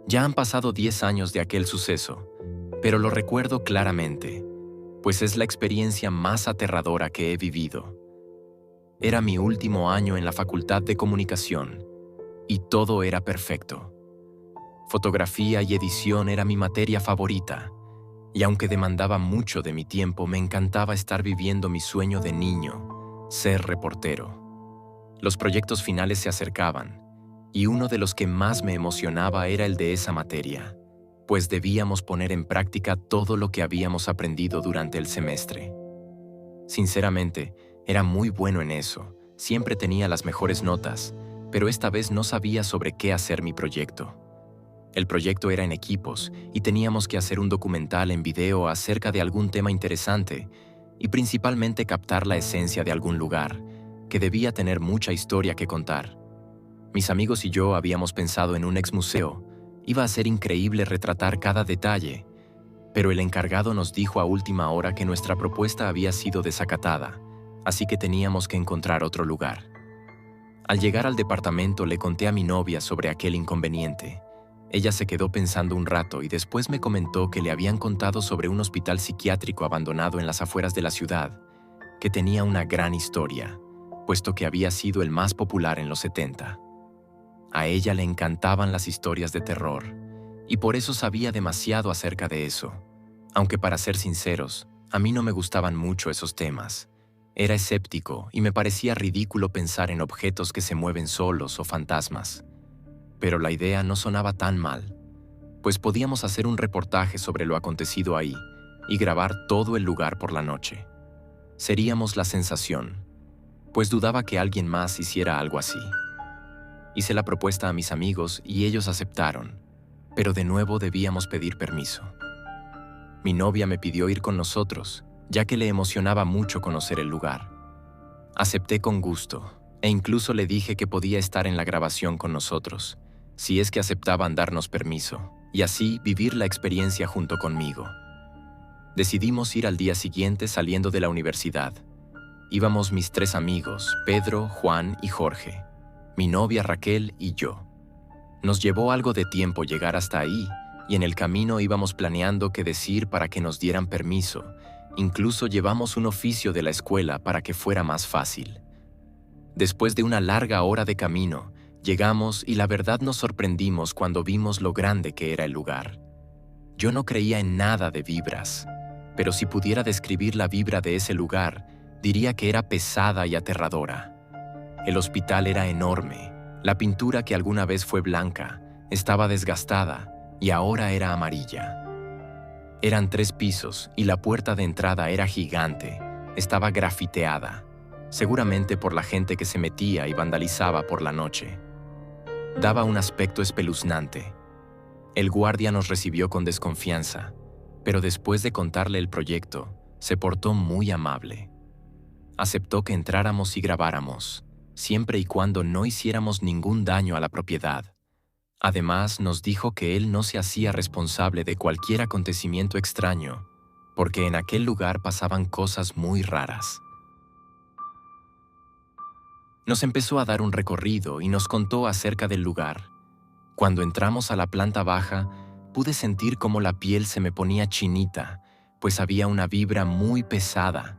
Ya han pasado 10 años de aquel suceso, pero lo recuerdo claramente, pues es la experiencia más aterradora que he vivido. Era mi último año en la Facultad de Comunicación y todo era perfecto. Fotografía y edición era mi materia favorita, y aunque demandaba mucho de mi tiempo, me encantaba estar viviendo mi sueño de niño, ser reportero. Los proyectos finales se acercaban, y uno de los que más me emocionaba era el de esa materia, pues debíamos poner en práctica todo lo que habíamos aprendido durante el semestre. Sinceramente, era muy bueno en eso, siempre tenía las mejores notas, pero esta vez no sabía sobre qué hacer mi proyecto. El proyecto era en equipos y teníamos que hacer un documental en video acerca de algún tema interesante y principalmente captar la esencia de algún lugar, que debía tener mucha historia que contar. Mis amigos y yo habíamos pensado en un exmuseo. Iba a ser increíble retratar cada detalle, pero el encargado nos dijo a última hora que nuestra propuesta había sido desacatada, así que teníamos que encontrar otro lugar. Al llegar al departamento le conté a mi novia sobre aquel inconveniente. Ella se quedó pensando un rato y después me comentó que le habían contado sobre un hospital psiquiátrico abandonado en las afueras de la ciudad, que tenía una gran historia, puesto que había sido el más popular en los 70. A ella le encantaban las historias de terror, y por eso sabía demasiado acerca de eso. Aunque para ser sinceros, a mí no me gustaban mucho esos temas. Era escéptico y me parecía ridículo pensar en objetos que se mueven solos o fantasmas. Pero la idea no sonaba tan mal, pues podíamos hacer un reportaje sobre lo acontecido ahí y grabar todo el lugar por la noche. Seríamos la sensación, pues dudaba que alguien más hiciera algo así. Hice la propuesta a mis amigos y ellos aceptaron, pero de nuevo debíamos pedir permiso. Mi novia me pidió ir con nosotros, ya que le emocionaba mucho conocer el lugar. Acepté con gusto, e incluso le dije que podía estar en la grabación con nosotros, si es que aceptaban darnos permiso, y así vivir la experiencia junto conmigo. Decidimos ir al día siguiente saliendo de la universidad. Íbamos mis 3 amigos, Pedro, Juan y Jorge, mi novia Raquel y yo. Nos llevó algo de tiempo llegar hasta ahí, y en el camino íbamos planeando qué decir para que nos dieran permiso. Incluso llevamos un oficio de la escuela para que fuera más fácil. Después de una larga hora de camino, llegamos y la verdad nos sorprendimos cuando vimos lo grande que era el lugar. Yo no creía en nada de vibras, pero si pudiera describir la vibra de ese lugar, diría que era pesada y aterradora. El hospital era enorme. La pintura, que alguna vez fue blanca, estaba desgastada y ahora era amarilla. Eran 3 pisos y la puerta de entrada era gigante. Estaba grafiteada, seguramente por la gente que se metía y vandalizaba por la noche. Daba un aspecto espeluznante. El guardia nos recibió con desconfianza, pero después de contarle el proyecto, se portó muy amable. Aceptó que entráramos y grabáramos, siempre y cuando no hiciéramos ningún daño a la propiedad. Además, nos dijo que él no se hacía responsable de cualquier acontecimiento extraño, porque en aquel lugar pasaban cosas muy raras. Nos empezó a dar un recorrido y nos contó acerca del lugar. Cuando entramos a la planta baja, pude sentir cómo la piel se me ponía chinita, pues había una vibra muy pesada,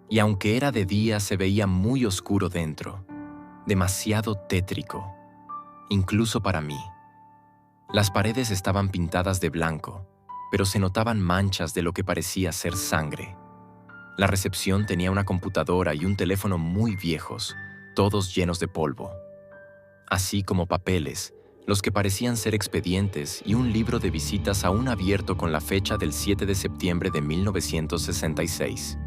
y aunque era de día se veía muy oscuro dentro, demasiado tétrico, incluso para mí. Las paredes estaban pintadas de blanco, pero se notaban manchas de lo que parecía ser sangre. La recepción tenía una computadora y un teléfono muy viejos, todos llenos de polvo, así como papeles, los que parecían ser expedientes, y un libro de visitas aún abierto con la fecha del 7 de septiembre de 1966.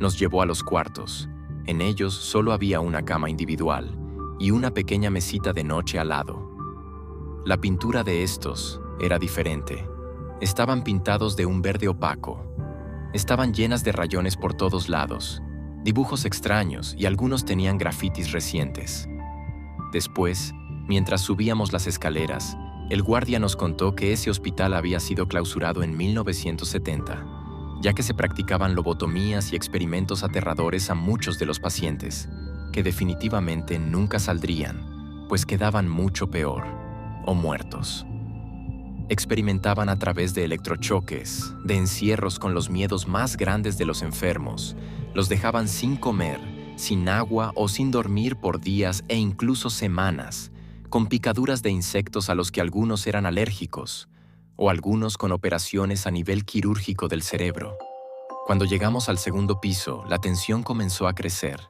Nos llevó a los cuartos. En ellos solo había una cama individual y una pequeña mesita de noche al lado. La pintura de estos era diferente. Estaban pintados de un verde opaco. Estaban llenas de rayones por todos lados, dibujos extraños, y algunos tenían grafitis recientes. Después, mientras subíamos las escaleras, el guardia nos contó que ese hospital había sido clausurado en 1970, ya que se practicaban lobotomías y experimentos aterradores a muchos de los pacientes, que definitivamente nunca saldrían, pues quedaban mucho peor, o muertos. Experimentaban a través de electrochoques, de encierros con los miedos más grandes de los enfermos. Los dejaban sin comer, sin agua o sin dormir por días e incluso semanas, con picaduras de insectos a los que algunos eran alérgicos, o algunos con operaciones a nivel quirúrgico del cerebro. Cuando llegamos al segundo piso, la tensión comenzó a crecer.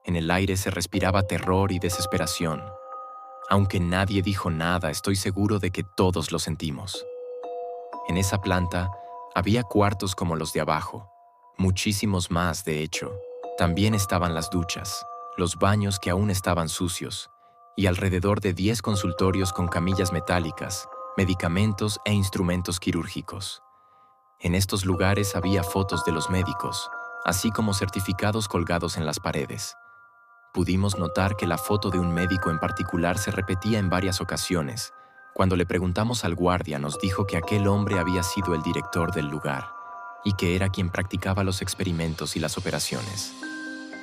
En el aire se respiraba terror y desesperación. Aunque nadie dijo nada, estoy seguro de que todos lo sentimos. En esa planta había cuartos como los de abajo, muchísimos más, de hecho. También estaban las duchas, los baños que aún estaban sucios, y alrededor de 10 consultorios con camillas metálicas, medicamentos e instrumentos quirúrgicos. En estos lugares había fotos de los médicos, así como certificados colgados en las paredes. Pudimos notar que la foto de un médico en particular se repetía en varias ocasiones. Cuando le preguntamos al guardia, nos dijo que aquel hombre había sido el director del lugar y que era quien practicaba los experimentos y las operaciones.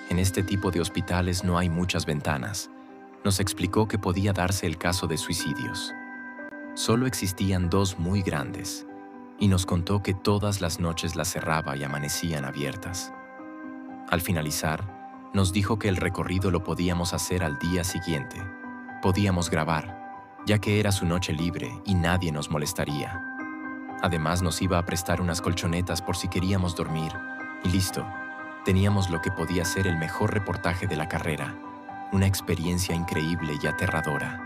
En este tipo de hospitales no hay muchas ventanas. Nos explicó que podía darse el caso de suicidios. Solo existían 2 muy grandes, y nos contó que todas las noches las cerraba y amanecían abiertas. Al finalizar, nos dijo que el recorrido lo podíamos hacer al día siguiente. Podíamos grabar, ya que era su noche libre y nadie nos molestaría. Además, nos iba a prestar unas colchonetas por si queríamos dormir, y listo, teníamos lo que podía ser el mejor reportaje de la carrera, una experiencia increíble y aterradora.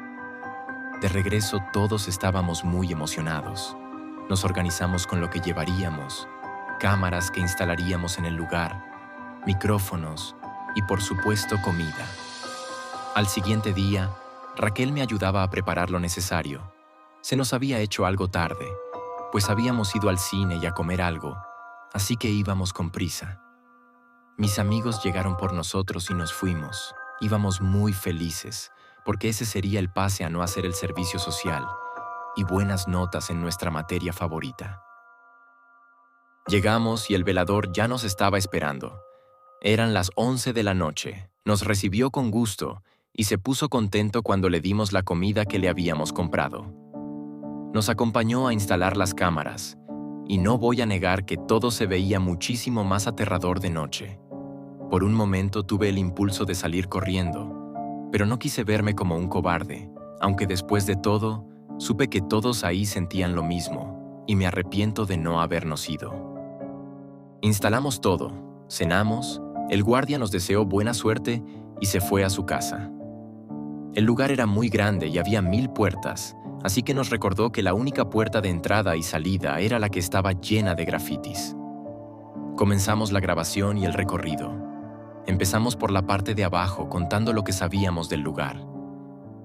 De regreso, todos estábamos muy emocionados. Nos organizamos con lo que llevaríamos, cámaras que instalaríamos en el lugar, micrófonos y, por supuesto, comida. Al siguiente día, Raquel me ayudaba a preparar lo necesario. Se nos había hecho algo tarde, pues habíamos ido al cine y a comer algo, así que íbamos con prisa. Mis amigos llegaron por nosotros y nos fuimos. Íbamos muy felices, porque ese sería el pase a no hacer el servicio social y buenas notas en nuestra materia favorita. Llegamos y el velador ya nos estaba esperando. Eran las 11 de la noche. Nos recibió con gusto y se puso contento cuando le dimos la comida que le habíamos comprado. Nos acompañó a instalar las cámaras, y no voy a negar que todo se veía muchísimo más aterrador de noche. Por un momento tuve el impulso de salir corriendo, pero no quise verme como un cobarde, aunque después de todo, supe que todos ahí sentían lo mismo, y me arrepiento de no habernos ido. Instalamos todo, cenamos, el guardia nos deseó buena suerte y se fue a su casa. El lugar era muy grande y había 1000 puertas, así que nos recordó que la única puerta de entrada y salida era la que estaba llena de grafitis. Comenzamos la grabación y el recorrido. Empezamos por la parte de abajo contando lo que sabíamos del lugar.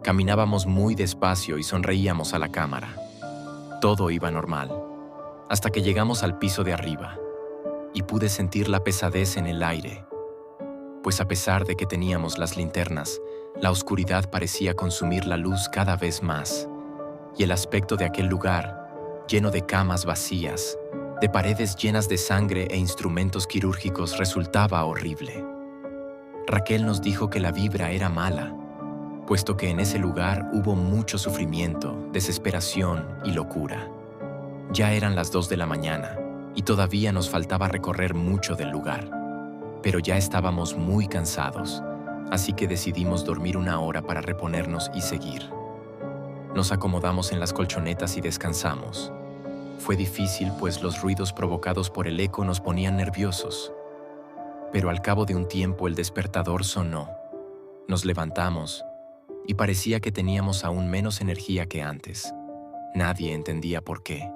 Caminábamos muy despacio y sonreíamos a la cámara. Todo iba normal, hasta que llegamos al piso de arriba, y pude sentir la pesadez en el aire, pues a pesar de que teníamos las linternas, la oscuridad parecía consumir la luz cada vez más, y el aspecto de aquel lugar, lleno de camas vacías, de paredes llenas de sangre e instrumentos quirúrgicos, resultaba horrible. Raquel nos dijo que la vibra era mala, puesto que en ese lugar hubo mucho sufrimiento, desesperación y locura. Ya eran las 2 de la mañana y todavía nos faltaba recorrer mucho del lugar, pero ya estábamos muy cansados, así que decidimos dormir 1 hora para reponernos y seguir. Nos acomodamos en las colchonetas y descansamos. Fue difícil, pues los ruidos provocados por el eco nos ponían nerviosos. Pero al cabo de un tiempo el despertador sonó. Nos levantamos y parecía que teníamos aún menos energía que antes. Nadie entendía por qué.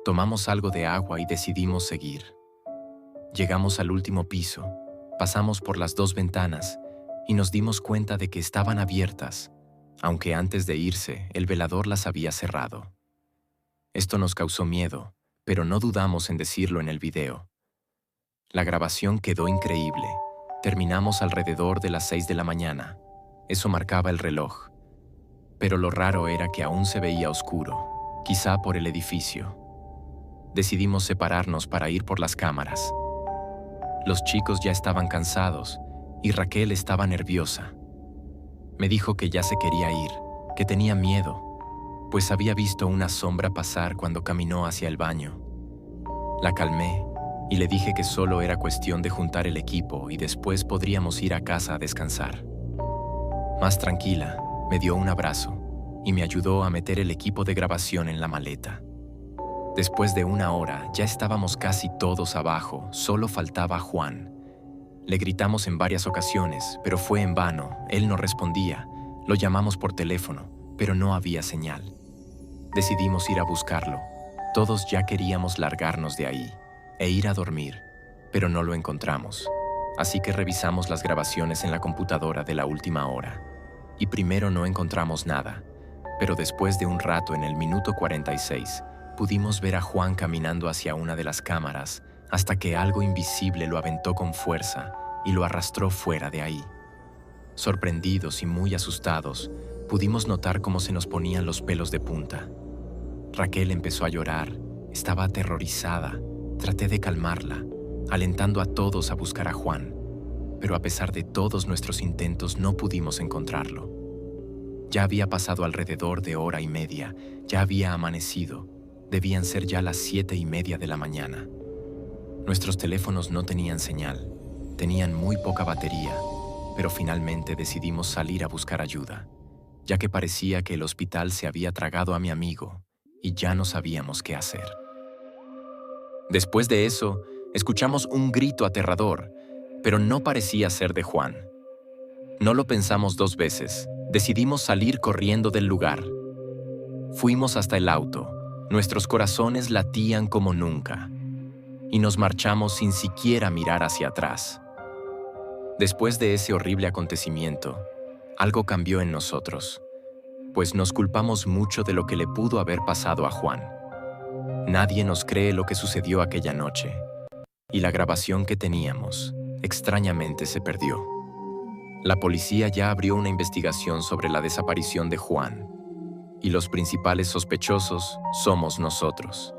Tomamos algo de agua y decidimos seguir. Llegamos al último piso, pasamos por las 2 ventanas y nos dimos cuenta de que estaban abiertas, aunque antes de irse, el velador las había cerrado. Esto nos causó miedo, pero no dudamos en decirlo en el video. La grabación quedó increíble. Terminamos alrededor de las 6 de la mañana. Eso marcaba el reloj. Pero lo raro era que aún se veía oscuro, quizá por el edificio. Decidimos separarnos para ir por las cámaras. Los chicos ya estaban cansados y Raquel estaba nerviosa. Me dijo que ya se quería ir, que tenía miedo, pues había visto una sombra pasar cuando caminó hacia el baño. La calmé y le dije que solo era cuestión de juntar el equipo y después podríamos ir a casa a descansar. Más tranquila, me dio un abrazo y me ayudó a meter el equipo de grabación en la maleta. Después de una hora ya estábamos casi todos abajo, solo faltaba Juan. Le gritamos en varias ocasiones, pero fue en vano, él no respondía. Lo llamamos por teléfono, pero no había señal. Decidimos ir a buscarlo. Todos ya queríamos largarnos de ahí e ir a dormir, pero no lo encontramos. Así que revisamos las grabaciones en la computadora de la última hora. Y primero no encontramos nada, pero después de un rato, en el minuto 46, pudimos ver a Juan caminando hacia una de las cámaras hasta que algo invisible lo aventó con fuerza y lo arrastró fuera de ahí. Sorprendidos y muy asustados, pudimos notar cómo se nos ponían los pelos de punta. Raquel empezó a llorar, estaba aterrorizada. Traté de calmarla, alentando a todos a buscar a Juan, pero a pesar de todos nuestros intentos no pudimos encontrarlo. Ya había pasado alrededor de hora y media, ya había amanecido, debían ser ya las 7:30 de la mañana. Nuestros teléfonos no tenían señal, tenían muy poca batería, pero finalmente decidimos salir a buscar ayuda, ya que parecía que el hospital se había tragado a mi amigo y ya no sabíamos qué hacer. Después de eso, escuchamos un grito aterrador, pero no parecía ser de Juan. No lo pensamos dos veces, decidimos salir corriendo del lugar. Fuimos hasta el auto, nuestros corazones latían como nunca, y nos marchamos sin siquiera mirar hacia atrás. Después de ese horrible acontecimiento, algo cambió en nosotros, pues nos culpamos mucho de lo que le pudo haber pasado a Juan. Nadie nos cree lo que sucedió aquella noche, y la grabación que teníamos, extrañamente, se perdió. La policía ya abrió una investigación sobre la desaparición de Juan, y los principales sospechosos somos nosotros.